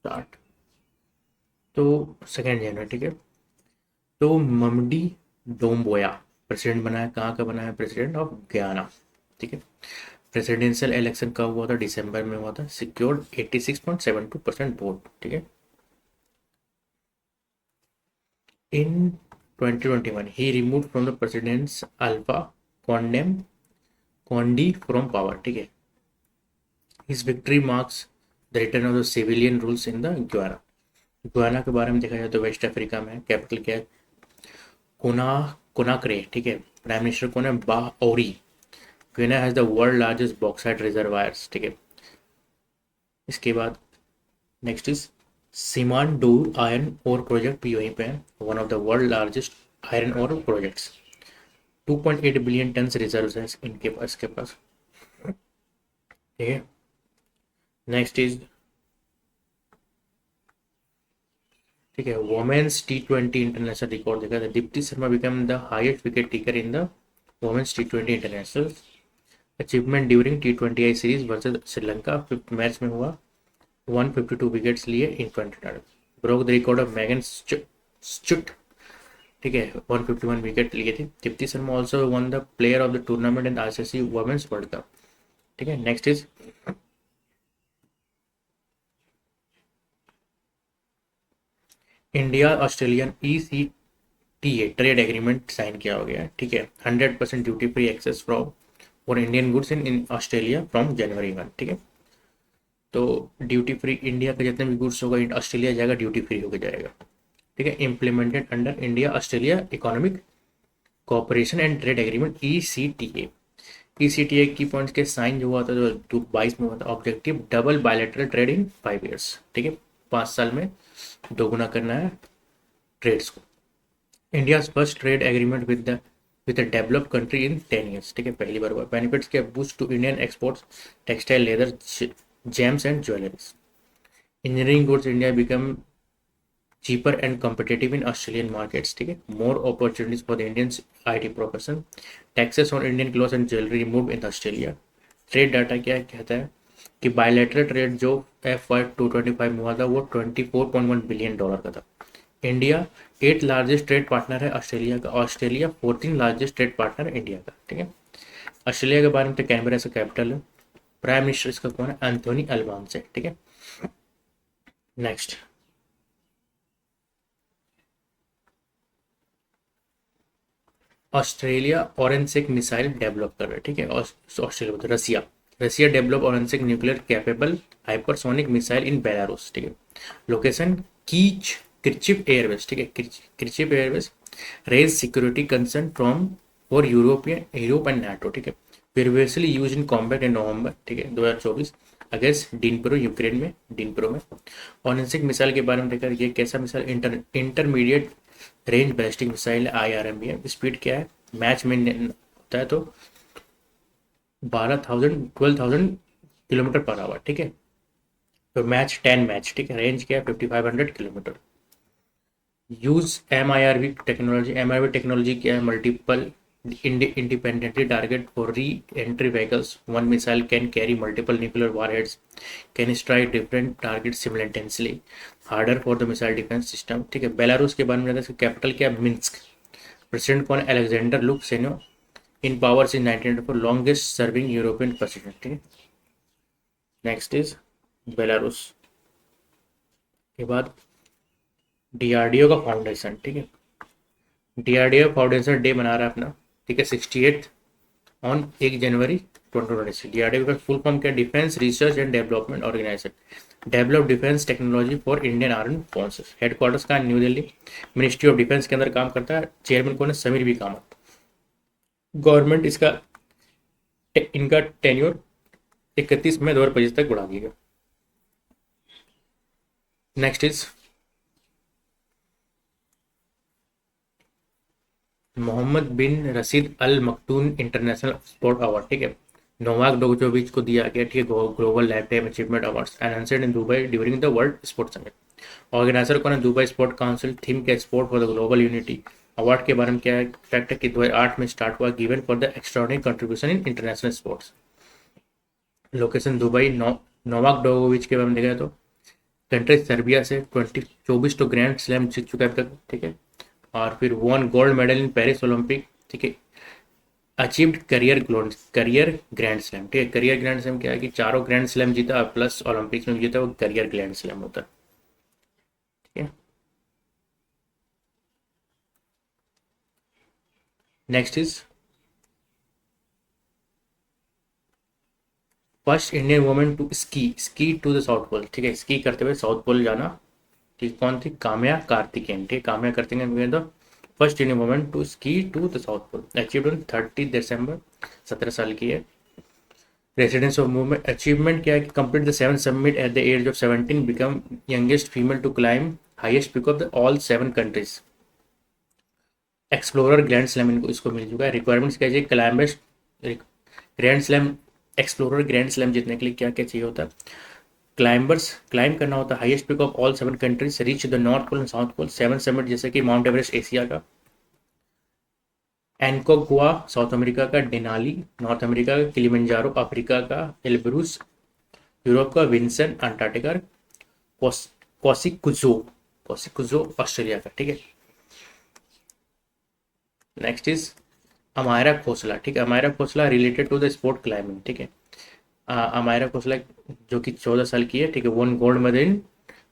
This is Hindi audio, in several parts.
स्टार्ट। तो 2 जनवरी, ठीक है। तो ममडी डोम्बोया प्रेसिडेंट बना है, कहाँ का बना है? प्रेसिडेंट ऑफ गयाना, ठीक है। प्रेसिडेंशियल इलेक्शन कब हुआ था? दिसंबर में हुआ था। सिक्योर्ड 86.72% वोट, ठीक है। इन 2021 he removed from the president's Alpha Conde from power, ठीक है। His victory marks the return of the civilian rules in the Guyana। Guyana के बारे में देखा जाए तो वेस्ट अफ्रीका में, कैपिटल क्या है? कोना कोनाक्रे, ठीक है। प्राइम मिनिस्टर कौन है? बा औरी। Guyana has the world largest bauxite reservoirs, ठीक है। इसके बाद next is Simandou iron ore project भी वहीं पे है, one of the world largest iron ore projects. 2.8 billion ton reserve है इनके पास, इसके पास, ठीक है। नेक्स्ट इज, ठीक है, वुमेन्स T20 इंटरनेशनल रिकॉर्ड देखा था। Deepti Sharma become the highest wicket taker in the women's T20 international achievement during T20I series versus Sri Lanka. Fifth match में हुआ, 152 विकेट्स लिए in 20 broke the record of Megan Schutt, ठीक है। 151 विकेट लिए थे। दीप्ति शर्मा also won the player of the tournament in ICC women's world cup, ठीक है। Next is India Australian ECTA trade agreement sign किया हो गया है, ठीक है। 100% duty free access from for Indian goods in Australia from January 1, ठीक है। तो ड्यूटी फ्री इंडिया के जितने भी गुड्स होगा ऑस्ट्रेलिया जाएगा, ड्यूटी फ्री होकर जाएगा, ठीक है। Implemented under India Australia economic cooperation and trade agreement ECTA। ECTA की पॉइंट्स के साइन जो हुआ था, जो 22 में हुआ था, objective double bilateral trade in 5 years, ठीक है। 5 साल में दोगुना करना है ट्रेड्स को। India first trade agreement with a developed country in 10 years, ठीक है, पहली बार हुआ। बेनिफिट्स के boost to Indian exports textile leather gems and jewelleries. Engineering goods India become cheaper and competitive in Australian markets, ठीक है। More opportunities for the Indian IT profession। Taxes on Indian clothes and jewelry removed in Australia। Trade data क्या कहता है कि बायलैटरल ट्रेड जो FY 2025 में हुआ था वो $24.1 बिलियन का था। India 8th largest trade partner है ऑस्ट्रेलिया का, Australia 14th largest trade partner है इंडिया का, ठीक है। ऑस्ट्रेलिया के बारे में तो कैनबरा से कैपिटल है। प्राइम मिनिस्टर इसका कौन है? एंथोनी अल्बानीज़, ठीक है। Next, Australia Oreshnik missile develop कर रहा है, ठीक है। ऑस्ट्रेलिया मतलब Russia, Russia develop Oreshnik nuclear capable hypersonic missile in Belarus, ठीक है। लोकेशन किर्चिव एयरबेस, ठीक है, Krichev airbase. Raise security concern from for Europe and NATO, ठीक है। Previously use in combat in November, ठीक है, 2024 अगेंस्ट डिनप्रो, यूक्रेन में डिनप्रो में। ऑरेंसिक मिसाइल के बारे में देखा, ये कैसा missile? Intermediate range ballistic missile IRM है। स्पीड क्या है? मैच में होता है तो 12,000 ठीक है। तो मैच 10 मैच, ठीक है। रेंज क्या है? 5500 kilometre. Use MIRV technology. MIRV technology क्या है? Multiple independently target for re-entry vehicles. One missile can carry multiple nuclear warheads, can strike different targets simultaneously, harder for the missile defense system, ठीक है। बेलारूस के बारे में जानते हैं, कैपिटल क्या है? मिन्स्क। प्रेसिडेंट कौन है? Alexander Lukashenko. In power since 1994, longest serving European president, ठीक है। नेक्स्ट इज बेलारूस के बाद DRDO का फाउंडेशन, ठीक है। DRDO फाउंडेशन डे मना रहा है अपना, ठीक है, 68 ऑन 1 जनवरी 2026। DRDO का फुल फॉर्म क्या? Defence research and development organisation. Develop defence technology for Indian army forces. Headquarters का New Delhi. Ministry of defence के अंदर काम करता है। चेयरमैन कौन है? समीर वी कामत। गवर्नमेंट इसका इनका टेन्योर 31 मई 2025 तक बढ़ा दिया गया। Next is Mohammed bin Rashid Al Maktoum international sport award, ठीक है। नोवाक जोकोविच को दिया गया, ठीक है, global life time achievement awards announced in Dubai during the world sport summit. Organiser कौन है? Dubai sport council. थीम के sport for the global unity. Award के बारे में क्या है? फैक्ट है कि 2008 में स्टार्ट हुआ, given for the extraordinary contribution in international sports. Location Dubai. Novak जोकोविच के बारे में देखा तो कंट्री सर्बिया से 24 तो ग्रैंड स्लैम जीत चुका है अब तक, ठीक है। और फिर 1 gold medal in Paris Olympic, ठीक है। अचीव्ड करियर ग्रैंड स्लैम, ठीक है। करियर ग्रैंड स्लैम क्या है कि चारों ग्रैंड स्लैम जीता और प्लस ओलंपिक्स में भी जीता, वो करियर ग्रैंड स्लैम होता है, ठीक है। Next is first Indian women to ski to the south pole, ठीक है। स्की करते हुए साउथ पोल जाना, ठीक। कौन थी? काम्या कार्तिकेयन, ठीक है। Kamya Karthikeyan the first Indian women to ski to the south pole, achieved on 30 December, 17 साल की है। रेसिडेंस ऑफ मूवमेंट अचीवमेंट क्या है कि complete the 7 summit at the age of 17, become youngest female to climb highest peak of the all 7 countries. Explorer grand slam इनको इसको मिल चुका है। रिक्वायरमेंट्स क्या चाहिए? Climbers grand slam, explorer grand slam जीतने के लिए क्या क्या चाहिए होता है? क्लाइंबर्स क्लाइंब करना होता है highest peak of all 7 countries, reach the north pole and south pole. 7 summit जैसे कि माउंट एवरेस्ट एशिया का, एनकोगुआ साउथ अमेरिका का, डेनाली नॉर्थ अमेरिका का, किलिमंजारो अफ्रीका का, एल्ब्रूस यूरोप का, Vinson Antarctica, Kosciuszko Kosciuszko Australia का, ठीक है। नेक्स्ट इज अमायरा खोसला, ठीक है। Amaira Khosla related to the sport climbing, ठीक है। अमायरा खोसला जो कि 14 साल की है, ठीक है। 1 गोल्ड मेडल इन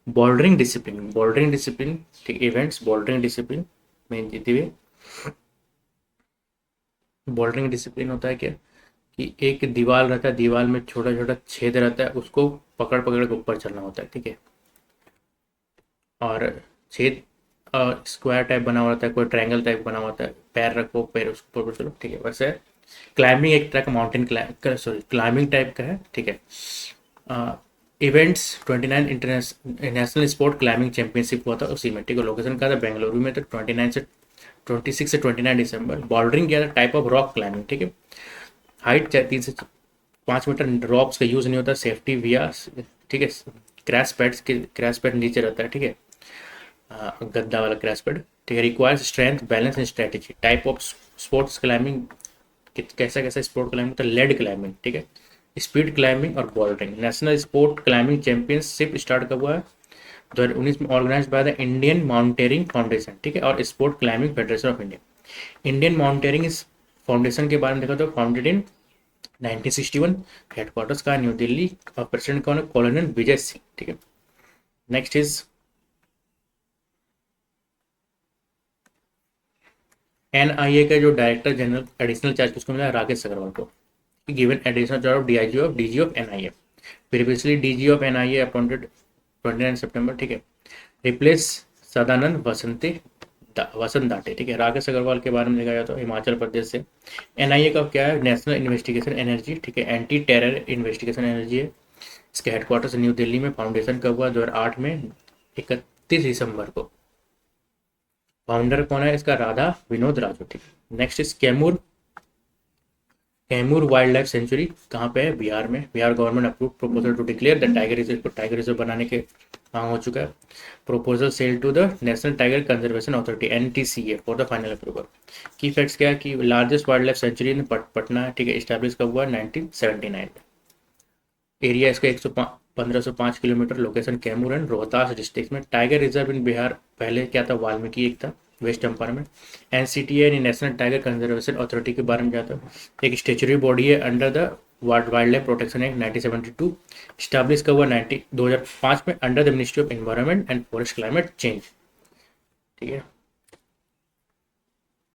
बॉल्डरिंग डिसिप्लिन, ठीक, इवेंट्स बॉल्डरिंग डिसिप्लिन में जीती हुई। बॉल्डरिंग डिसिप्लिन होता है क्या कि एक दीवार रहता है, दीवार में छोटा छोटा छेद रहता है, उसको पकड़ पकड़ के ऊपर चलना होता है, ठीक है। और छेद स्क्वायर टाइप बना हुआ रहता है, कोई ट्रायंगल टाइप बना हुआ होता है, पैर रखो, पैर उसके ऊपर चलो, ठीक है। वैसे क्लाइंबिंग एक तरह का माउंटेन क्लाइंबिंग टाइप का है, ठीक है। Events 29 international sport climbing championship हुआ था उसी में, ठीक है। लोकेशन कहा था बेंगलुरु में, तो 26 से 29 दिसंबर। बॉर्डरिंग क्या था? टाइप ऑफ रॉक क्लाइंबिंग, ठीक है। हाइट 3 से 5 मीटर, रॉक्स का यूज नहीं होता, सेफ्टी विया, ठीक है। क्रैश पैड नीचे रहता है, ठीक है। गद्दा वाला क्रैश पैड, ठीक है। Requires strength balance and strategy. Type of sports climbing, कैसा कैसा स्पोर्ट क्लाइंबिंग होता है? लेड क्लाइंबिंग, ठीक है। स्पीड क्लाइंबिंग और bouldering. National sport climbing championship start कब हुआ है? 2019 में, organise by the Indian mountaineering foundation, ठीक है। और sport climbing federation of India. Indian mountaineering इस फाउंडेशन के बारे में देखा तो फाउंडेड इन 1961। हेडक्वार्टर्स का न्यू दिल्ली, और प्रेसिडेंट कौन है? कॉलोनल विजय सिंह, ठीक है। नेक्स्ट इज एनआईए का जो डायरेक्टर जनरल एडिशनल चार्ज किसको मिला? राकेश अग्रवाल को, given additional charge of DG of NIA. Previously DG of NIA appointed 29 सितंबर, ठीक है। रिप्लेस सदानंद वसंत दाटे, ठीक है। राकेश अग्रवाल के बारे में देखा जाए तो हिमाचल प्रदेश से। एनआईए का क्या है? नेशनल इन्वेस्टिगेशन एनर्जी, ठीक है। एंटी टेरर इन्वेस्टिगेशन एनर्जी है। इसके हेडक्वार्टर्स न्यू दिल्ली में। फाउंडेशन कब हुआ? 2008 में, 31 दिसंबर को। फाउंडर कौन है इसका? राधा विनोद राजू, ठीक है। Next is Kaimur wild life sanctuary कहाँ पे है? बिहार में। Bihar government approve proposal to declare the tiger reserve बनाने के मांग हो चुका है। Proposal sell to the national tiger conservation authority NTCA for the final approval. Key facts क्या है कि largest wild life sanctuary in Patna है, ठीक है। इस्टेब्लिश कब हुआ? 1979 में। एरिया इसका 1505 kilometre. Location Kaimur and Rohtas district में। टाइगर रिजर्व इन बिहार पहले क्या था? वाल्मीकि एक था, वेस्ट चंपारण में। एनसीटीए यानी नेशनल टाइगर कंजर्वेशन अथॉरिटी के बारे में जाता है, एक स्टेचुरी बॉडी है under the wild life protection act 1972। Establish का हुआ 2005 में under the ministry of environment and forest climate change, ठीक है।